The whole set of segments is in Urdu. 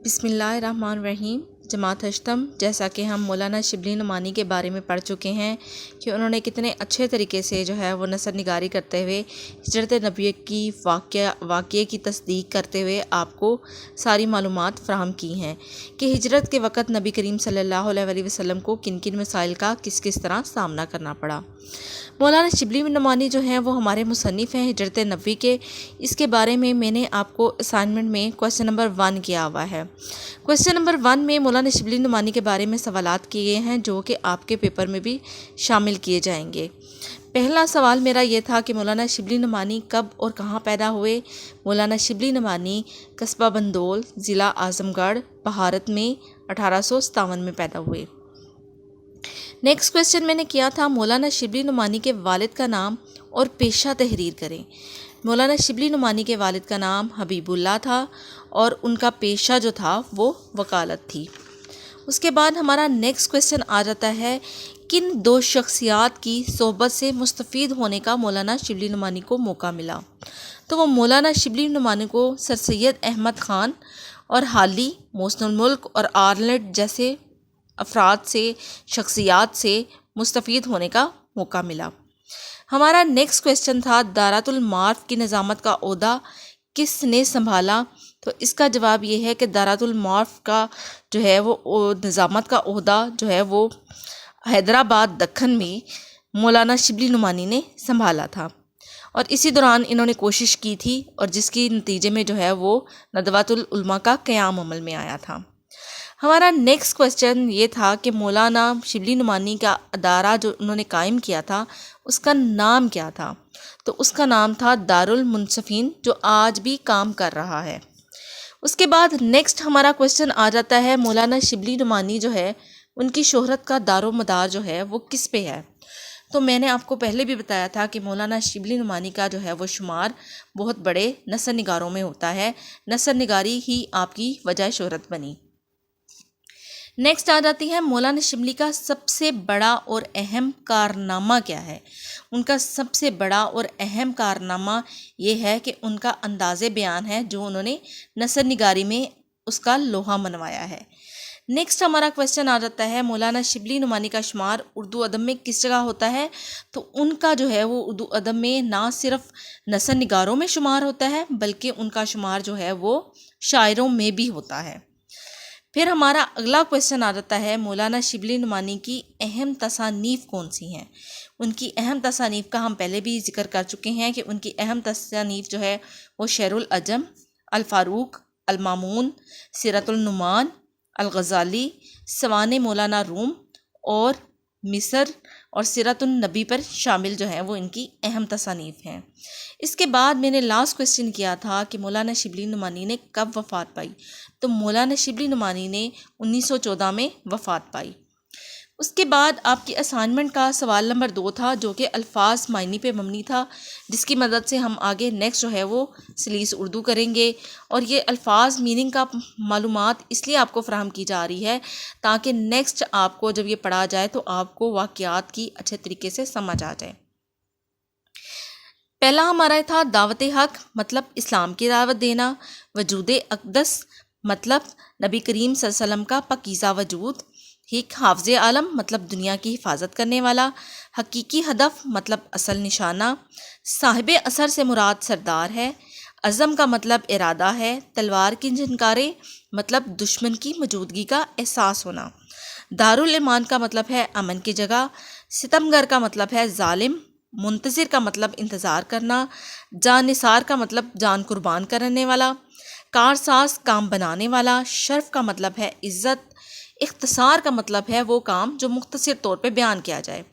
بسم اللہ الرحمن الرحیم۔ جماعت ہشتم، جیسا کہ ہم مولانا شبلی نعمانی کے بارے میں پڑھ چکے ہیں کہ انہوں نے کتنے اچھے طریقے سے وہ نثر نگاری کرتے ہوئے ہجرت نبوی کی واقعے کی تصدیق کرتے ہوئے آپ کو ساری معلومات فراہم کی ہیں کہ ہجرت کے وقت نبی کریم صلی اللہ علیہ وسلم کو کن کن مسائل کا کس طرح سامنا کرنا پڑا۔ مولانا شبلی نعمانی وہ ہمارے مصنف ہیں ہجرت نبوی کے۔ اس کے بارے میں نے آپ کو اسائنمنٹ میں کویسچن نمبر 1 کیا ہوا ہے۔ کویسچن نمبر 1 میں مولانا شبلی نعمانی کے بارے میں سوالات کیے گئے ہیں جو کہ آپ کے پیپر میں بھی شامل کیے جائیں گے۔ پہلا سوال میرا یہ تھا کہ مولانا شبلی نعمانی کب اور کہاں پیدا ہوئے۔ مولانا شبلی نعمانی قصبہ بندول، ضلع اعظم گڑھ، بھارت میں 1857 میں پیدا ہوئے۔ نیکسٹ کویسچن میں نے کیا تھا مولانا شبلی نعمانی کے والد کا نام اور پیشہ تحریر کریں۔ مولانا شبلی نعمانی کے والد کا نام حبیب اللہ تھا اور ان کا پیشہ جو تھا وہ وکالت تھی۔ اس کے بعد ہمارا نیکسٹ کویسچن آ جاتا ہے کن دو شخصیات کی صحبت سے مستفید ہونے کا مولانا شبلی نعمانی کو موقع ملا۔ تو وہ مولانا شبلی نعمانی کو سر سید احمد خان اور حالی، محسن الملک اور آرلنڈ جیسے افراد سے، شخصیات سے مستفید ہونے کا موقع ملا۔ ہمارا نیکسٹ کویسچن تھا دارۃ المعارف کی نظامت کا عہدہ کس نے سنبھالا۔ تو اس کا جواب یہ ہے کہ دارۃ المعارف کا وہ نظامت کا عہدہ وہ حیدرآباد دکن میں مولانا شبلی نعمانی نے سنبھالا تھا، اور اسی دوران انہوں نے کوشش کی تھی اور جس کی نتیجے میں وہ ندوۃ العلماء کا قیام عمل میں آیا تھا۔ ہمارا نیکسٹ کویسچن یہ تھا کہ مولانا شبلی نعمانی کا ادارہ جو انہوں نے قائم کیا تھا اس کا نام کیا تھا۔ تو اس کا نام تھا دارالمنصفین، جو آج بھی کام کر رہا ہے۔ اس کے بعد نیکسٹ ہمارا کویسچن آ جاتا ہے مولانا شبلی نعمانی ان کی شہرت کا دار و مدار وہ کس پہ ہے۔ تو میں نے آپ کو پہلے بھی بتایا تھا کہ مولانا شبلی نعمانی کا وہ شمار بہت بڑے نثر نگاروں میں ہوتا ہے، نثر نگاری ہی آپ کی وجہ شہرت بنی۔ نیکسٹ آ جاتی ہے مولانا شبلی کا سب سے بڑا اور اہم کارنامہ کیا ہے۔ ان کا سب سے بڑا اور اہم کارنامہ یہ ہے کہ ان کا انداز بیان ہے جو انہوں نے نثر نگاری میں اس کا لوہا منوایا ہے۔ نیکسٹ ہمارا کویسچن آ جاتا ہے مولانا شبلی نعمانی کا شمار اردو ادب میں کس جگہ ہوتا ہے۔ تو ان کا وہ اردو ادب میں نہ صرف نثر نگاروں میں شمار ہوتا ہے بلکہ ان کا شمار وہ شاعروں میں بھی ہوتا ہے۔ پھر ہمارا اگلا کویسچن آ جاتا ہے مولانا شبلی نعمانی کی اہم تصانیف کون سی ہیں۔ ان کی اہم تصانیف کا ہم پہلے بھی ذکر کر چکے ہیں کہ ان کی اہم تصانیف وہ شعر العجم، الفاروق، المامون، سیرت النعمان، الغزالی، سوانح مولانا روم اور مصر اور سیرت النبی پر شامل وہ ان کی اہم تصانیف ہیں۔ اس کے بعد میں نے لاسٹ کویسچن کیا تھا کہ مولانا شبلی نعمانی نے کب وفات پائی۔ تو مولانا شبلی نعمانی نے 1914 میں وفات پائی۔ اس کے بعد آپ کی اسائنمنٹ کا سوال نمبر 2 تھا جو کہ الفاظ معنی پہ مبنی تھا، جس کی مدد سے ہم آگے نیکسٹ وہ سلیس اردو کریں گے، اور یہ الفاظ میننگ کا معلومات اس لیے آپ کو فراہم کی جا رہی ہے تاکہ نیکسٹ آپ کو جب یہ پڑھا جائے تو آپ کو واقعات کی اچھے طریقے سے سمجھ آ جائے۔ پہلا ہمارا تھا دعوت حق، مطلب اسلام کی دعوت دینا، وجود اقدس، مطلب نبی کریم صلی اللہ علیہ وسلم کا پاکیزہ وجود، حافظ عالم، مطلب دنیا کی حفاظت کرنے والا، حقیقی ہدف، مطلب اصل نشانہ، صاحب اثر سے مراد سردار ہے، عزم کا مطلب ارادہ ہے، تلوار کی جھنکاریں، مطلب دشمن کی موجودگی کا احساس ہونا، دارالایمان کا مطلب ہے امن کی جگہ، ستمگر کا مطلب ہے ظالم، منتظر کا مطلب انتظار کرنا، جان نثار کا مطلب جان قربان کرنے والا، کارساز کام بنانے والا، شرف کا مطلب ہے عزت، اختصار کا مطلب ہے وہ کام جو مختصر طور پہ بیان کیا جائے،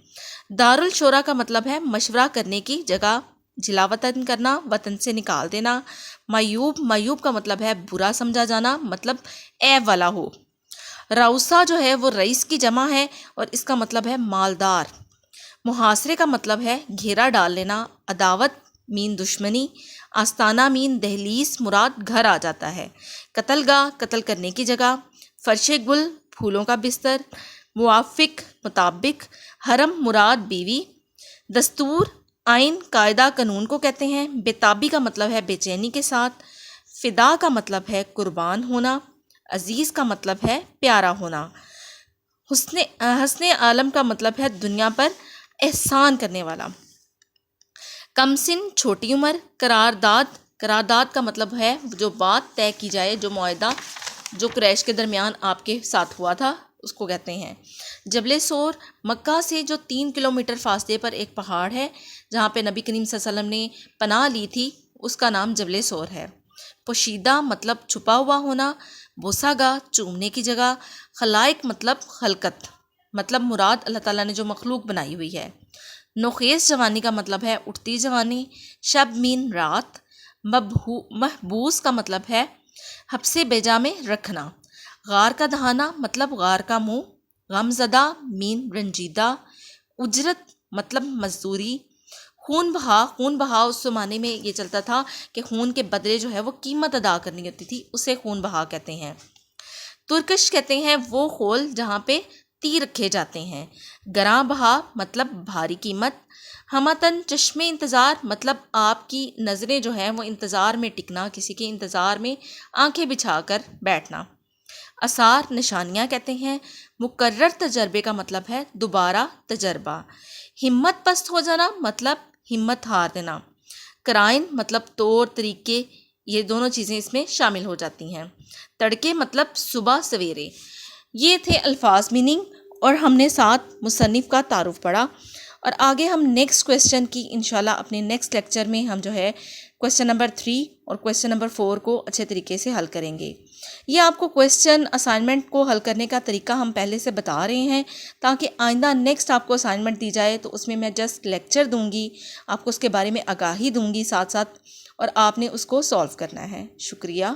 دارالشورا کا مطلب ہے مشورہ کرنے کی جگہ، جلا وطن کرنا، وطن سے نکال دینا، معیوب کا مطلب ہے برا سمجھا جانا، مطلب عیب والا ہو، راؤسا وہ رئیس کی جمع ہے اور اس کا مطلب ہے مالدار، محاصرے کا مطلب ہے گھیرا ڈال لینا، عداوت مین دشمنی، آستانہ مین دہلیز مراد گھر آ جاتا ہے، قتل گاہ قتل کرنے کی جگہ، فرش گل پھولوں کا بستر، موافق مطابق، حرم مراد بیوی، دستور آئین قاعدہ قانون کو کہتے ہیں، بے تابی کا مطلب ہے بے چینی کے ساتھ، فدا کا مطلب ہے قربان ہونا، عزیز کا مطلب ہے پیارا ہونا. حسن عالم کا مطلب ہے دنیا پر احسان کرنے والا. کم سن چھوٹی عمر. قرارداد کا مطلب ہے جو بات طے کی جائے، جو معاہدہ جو قریش کے درمیان آپ کے ساتھ ہوا تھا اس کو کہتے ہیں. جبل سور مکہ سے جو 3 کلومیٹر فاصلے پر ایک پہاڑ ہے جہاں پہ نبی کریم صلی اللہ علیہ وسلم نے پناہ لی تھی، اس کا نام جبل سور ہے. پوشیدہ مطلب چھپا ہوا ہونا. بوسہ گاہ چومنے کی جگہ. خلائق مطلب خلقت، مطلب مراد اللہ تعالیٰ نے جو مخلوق بنائی ہوئی ہے. نوخیز جوانی کا مطلب ہے اٹھتی جوانی. شب مین رات. محبوس کا مطلب ہے حبس بیجا میں رکھنا. غار کا دہانا مطلب غار کا منہ. غم زدہ مین رنجیدہ. اجرت مطلب مزدوری. خون بہا اس زمانے میں یہ چلتا تھا کہ خون کے بدلے جو ہے وہ قیمت ادا کرنی ہوتی تھی، اسے خون بہا کہتے ہیں. ترکش کہتے ہیں وہ خول جہاں پہ تیر رکھے جاتے ہیں. گراں بہا مطلب بھاری قیمت. ہمتن چشم انتظار مطلب آپ کی نظریں جو ہیں وہ انتظار میں ٹکنا، کسی کے انتظار میں آنکھیں بچھا کر بیٹھنا. آثار نشانیاں کہتے ہیں. مکرر تجربے کا مطلب ہے دوبارہ تجربہ. ہمت پست ہو جانا مطلب ہمت ہار دینا. قرائن مطلب طور طریقے، یہ دونوں چیزیں اس میں شامل ہو جاتی ہیں. تڑکے مطلب صبح سویرے. یہ تھے الفاظ میننگ، اور ہم نے ساتھ مصنف کا تعارف پڑھا. اور آگے ہم نیکسٹ کویسچن کی انشاءاللہ اپنے نیکسٹ لیکچر میں ہم جو ہے کویسچن نمبر 3 اور کویسچن نمبر 4 کو اچھے طریقے سے حل کریں گے. یہ آپ کو کویسچن اسائنمنٹ کو حل کرنے کا طریقہ ہم پہلے سے بتا رہے ہیں تاکہ آئندہ نیکسٹ آپ کو اسائنمنٹ دی جائے تو اس میں میں جسٹ لیکچر دوں گی، آپ کو اس کے بارے میں آگاہی دوں گی ساتھ ساتھ، اور آپ نے اس کو سولو کرنا ہے. شکریہ.